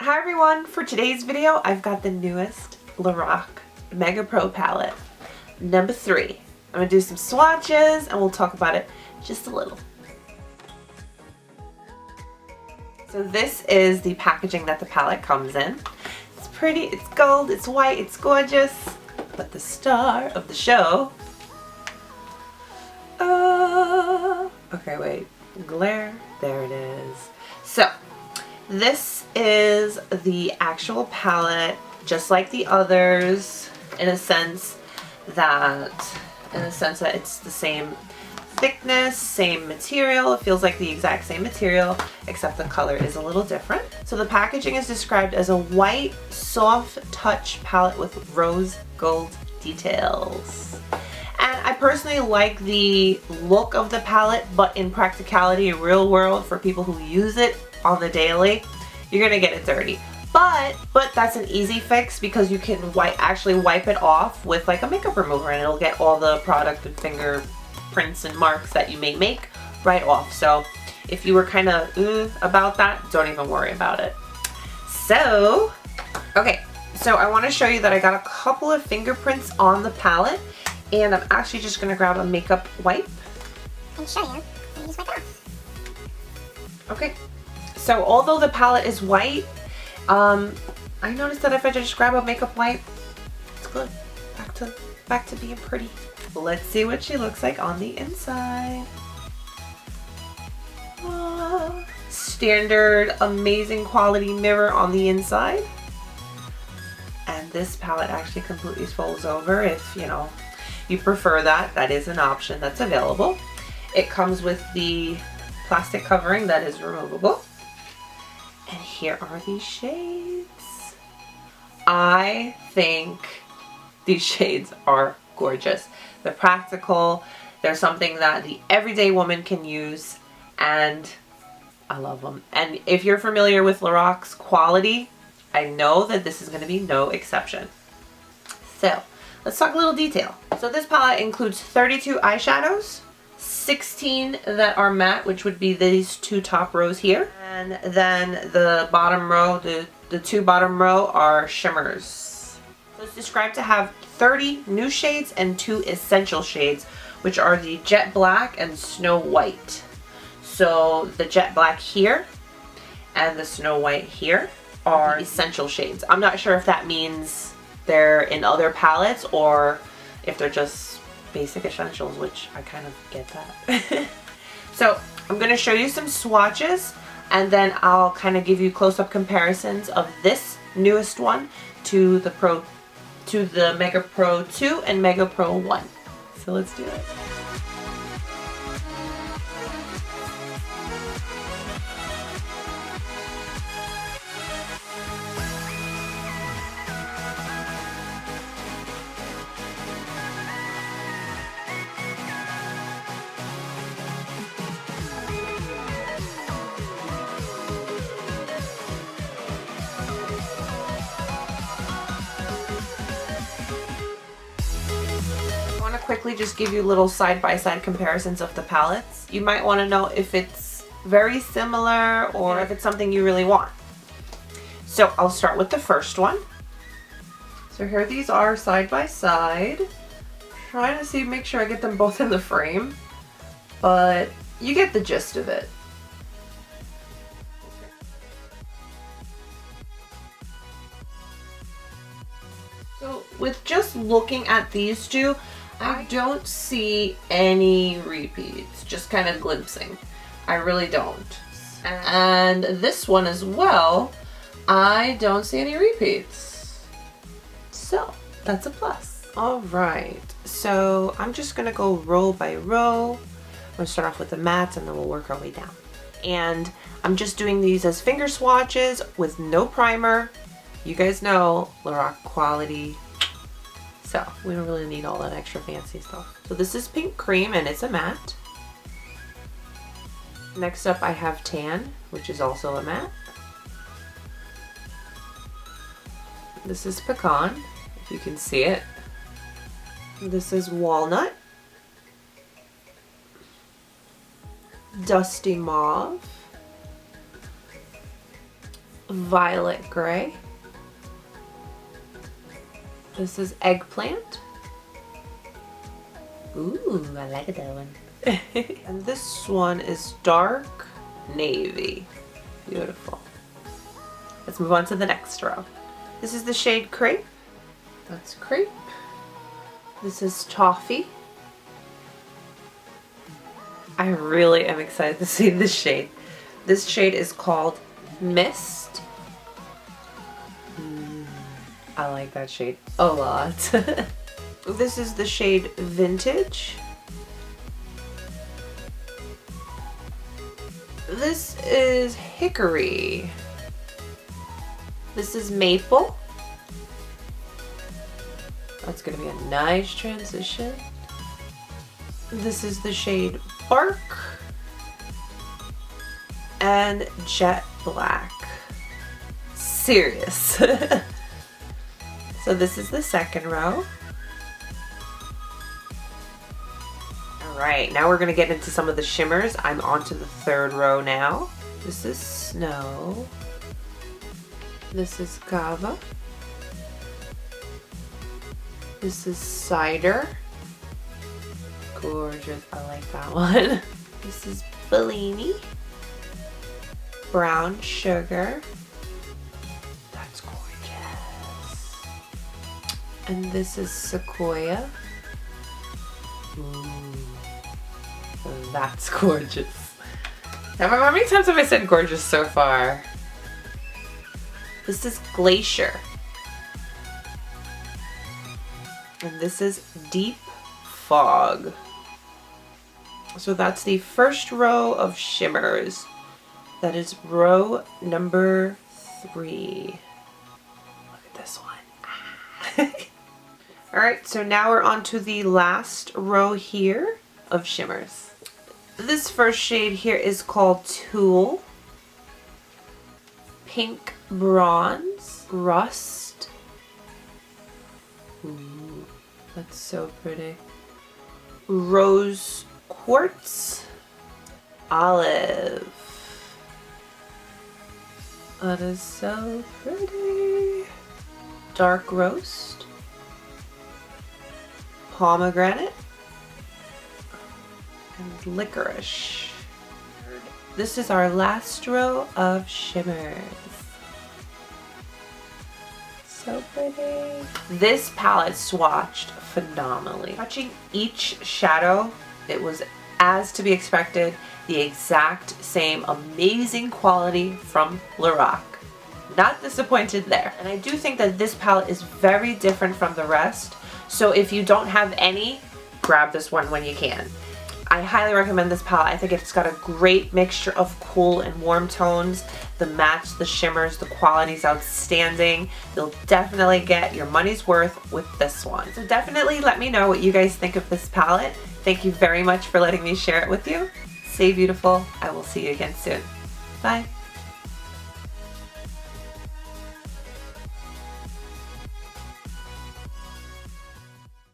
Hi everyone, for today's video I've got the newest Lorac Mega Pro palette, number 3. I'm going to do some swatches and we'll talk about it just a little. So this is the packaging that the palette comes in. It's pretty, it's gold, it's white, it's gorgeous, but the star of the show, okay wait, glare, there it is. So this is the actual palette, just like the others, in a sense that it's the same thickness, same material. It feels like the exact same material, except the color is a little different. So the packaging is described as a white, soft touch palette with rose gold details. And I personally like the look of the palette, but in practicality, real world, for people who use it on the daily, you're gonna get it dirty. But that's an easy fix because you can actually wipe it off with like a makeup remover and it'll get all the product and fingerprints and marks that you may make right off. So if you were kind of about that, don't even worry about it. So, okay, so I want to show you that I got a couple of fingerprints on the palette, and I'm actually just gonna grab a makeup wipe and show you how you just wipe it off. Okay. So although the palette is white, I noticed that if I just grab a makeup wipe, it's good. Back to being pretty. Let's see what she looks like on the inside. Standard, amazing quality mirror on the inside. And this palette actually completely folds over if, you know, you prefer that. That is an option that's available. It comes with the plastic covering that is removable. And here are these shades. I think these shades are gorgeous. They're practical. They're something that the everyday woman can use, and I love them. And if you're familiar with Lorac's quality, I know that this is going to be no exception. So let's talk a little detail. So this palette includes 32 eyeshadows, 16 that are matte, which would be these two top rows here. And then the bottom row, the two bottom row are shimmers. So it's described to have 30 new shades and 2 essential shades, which are the jet black and snow white. So the jet black here and the snow white here are essential shades. I'm not sure if that means they're in other palettes or if they're just basic essentials, which I kind of get that. So I'm going to show you some swatches and then I'll kind of give you close-up comparisons of this newest one to the Mega Pro 2 and Mega Pro 1. So let's do it. Quickly just give you little side-by-side comparisons of the palettes. You might want to know if it's very similar or if it's something you really want. So I'll start with the first one. So here these are side by side. Trying to see, make sure I get them both in the frame, but you get the gist of it. So with just looking at these two, I don't see any repeats, just kind of glimpsing. I really don't. And this one as well, I don't see any repeats. So that's a plus. All right, so I'm just gonna go row by row. I'm gonna start off with the mattes and then we'll work our way down. And I'm just doing these as finger swatches with no primer. You guys know Lorac quality. So we don't really need all that extra fancy stuff. So this is Pink Cream and it's a matte. Next up I have Tan, which is also a matte. This is Pecan, if you can see it. This is Walnut. Dusty Mauve. violet gray. This is eggplant. Ooh, I like that one. And this one is dark navy. Beautiful. Let's move on to the next row. This is the shade crepe. That's crepe. This is toffee. I really am excited to see this shade. This shade is called Mist. I like that shade a lot. This is the shade Vintage. This is Hickory. This is Maple. That's gonna be a nice transition. This is the shade Bark. And Jet Black. Serious. So this is the second row. Alright, now we're gonna get into some of the shimmers. I'm on to the third row now. This is Snow. This is Kava. This is Cider. Gorgeous, I like that one. This is Bellini. Brown Sugar. That's gorgeous. And this is Sequoia. Ooh, that's gorgeous. Now, how many times have I said gorgeous so far? This is Glacier. And this is Deep Fog. So that's the first row of shimmers. That is row number 3. Look at this one. Alright, so now we're on to the last row here of shimmers. This first shade here is called Tulle. Pink Bronze. Rust. Ooh, that's so pretty. Rose Quartz. Olive. That is so pretty. Dark Roast. Pomegranate. And Licorice. This is our last row of shimmers. So pretty. This palette swatched phenomenally. Touching each shadow, it was as to be expected, the exact same amazing quality from Lorac. Not disappointed there. And I do think that this palette is very different from the rest. So if you don't have any, grab this one when you can. I highly recommend this palette. I think it's got a great mixture of cool and warm tones. The match, the shimmers, the quality is outstanding. You'll definitely get your money's worth with this one. So definitely let me know what you guys think of this palette. Thank you very much for letting me share it with you. Stay beautiful. I will see you again soon. Bye.